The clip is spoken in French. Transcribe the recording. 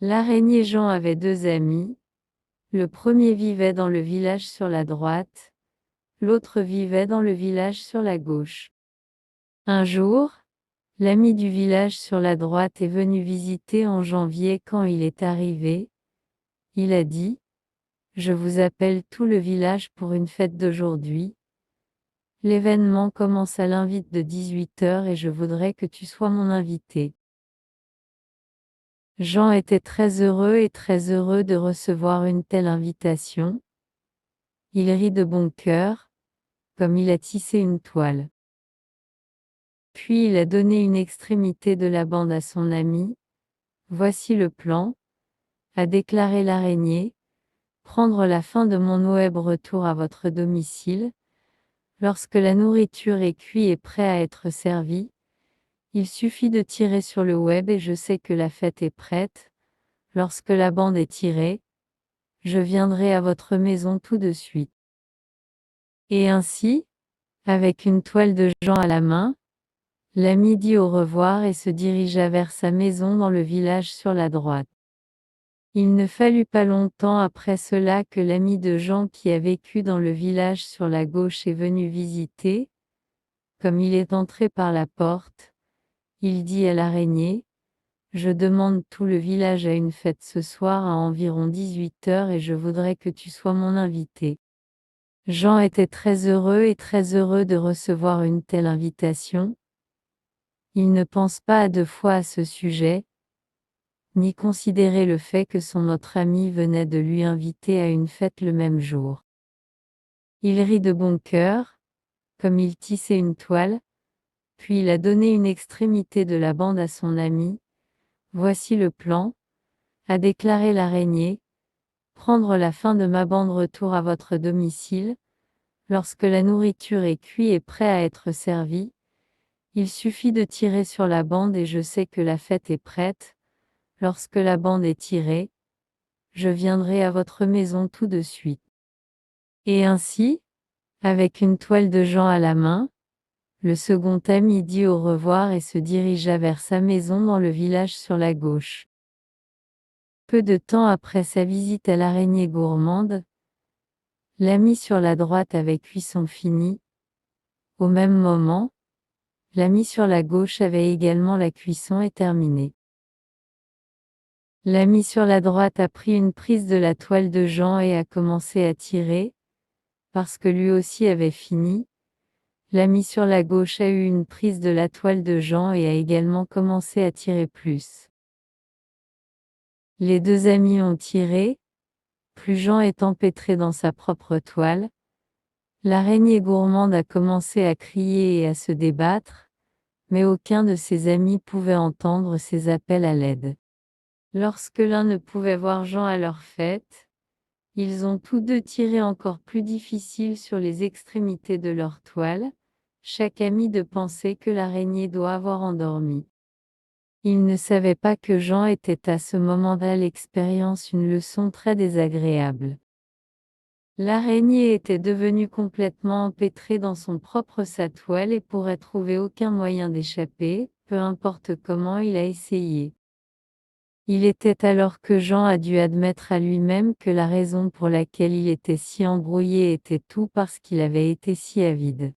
L'araignée Jean avait deux amis. Le premier vivait dans le village sur la droite, l'autre vivait dans le village sur la gauche. Un jour, l'ami du village sur la droite est venu visiter en janvier. Quand il est arrivé, il a dit: Je vous appelle tout le village pour une fête d'aujourd'hui. L'événement commence à l'invite de 18 h et je voudrais que tu sois mon invité. Jean était très heureux de recevoir une telle invitation. Il rit de bon cœur, comme il a tissé une toile. Puis il a donné une extrémité de la bande à son ami. Voici le plan, a déclaré l'araignée: prendre la fin de mon web retour à votre domicile. Lorsque la nourriture est cuite et prête à être servie, il suffit de tirer sur le web et je sais que la fête est prête. Lorsque la bande est tirée, je viendrai à votre maison tout de suite. Et ainsi, avec une toile de Jean à la main, l'ami dit au revoir et se dirigea vers sa maison dans le village sur la droite. Il ne fallut pas longtemps après cela que l'ami de Jean qui a vécu dans le village sur la gauche est venu visiter. Comme il est entré par la porte, il dit à l'araignée: Je demande tout le village à une fête ce soir à environ 18 h et je voudrais que tu sois mon invité. Jean était très heureux de recevoir une telle invitation. Il ne pense pas à deux fois à ce sujet, ni considérer le fait que son autre ami venait de lui inviter à une fête le même jour. Il rit de bon cœur, comme il tissait une toile, puis il a donné une extrémité de la bande à son ami. Voici le plan, a déclaré l'araignée: prendre la fin de ma bande retour à votre domicile. Lorsque la nourriture est cuite et prête à être servie, il suffit de tirer sur la bande et je sais que la fête est prête. Lorsque la bande est tirée, je viendrai à votre maison tout de suite. Et ainsi, avec une toile de Jean à la main, le second ami dit au revoir et se dirigea vers sa maison dans le village sur la gauche. Peu de temps après sa visite à l'araignée gourmande, l'ami sur la droite avait cuit son fini. Au même moment, l'ami sur la gauche avait également la cuisson est terminée. L'ami sur la droite a pris une prise de la toile de Jean et a commencé à tirer, parce que lui aussi avait fini. L'ami sur la gauche a eu une prise de la toile de Jean et a également commencé à tirer plus. Les deux amis ont tiré, plus Jean est empêtré dans sa propre toile. L'araignée gourmande a commencé à crier et à se débattre, mais aucun de ses amis pouvait entendre ses appels à l'aide. Lorsque l'un ne pouvait voir Jean à leur fête, ils ont tous deux tiré encore plus difficile sur les extrémités de leur toile, chaque ami de penser que l'araignée doit avoir endormi. Ils ne savaient pas que Jean était à ce moment-là l'expérience une leçon très désagréable. L'araignée était devenue complètement empêtrée dans son propre sa toile et pourrait trouver aucun moyen d'échapper, peu importe comment il a essayé. Il était alors que Jean a dû admettre à lui-même que la raison pour laquelle il était si embrouillé était tout parce qu'il avait été si avide.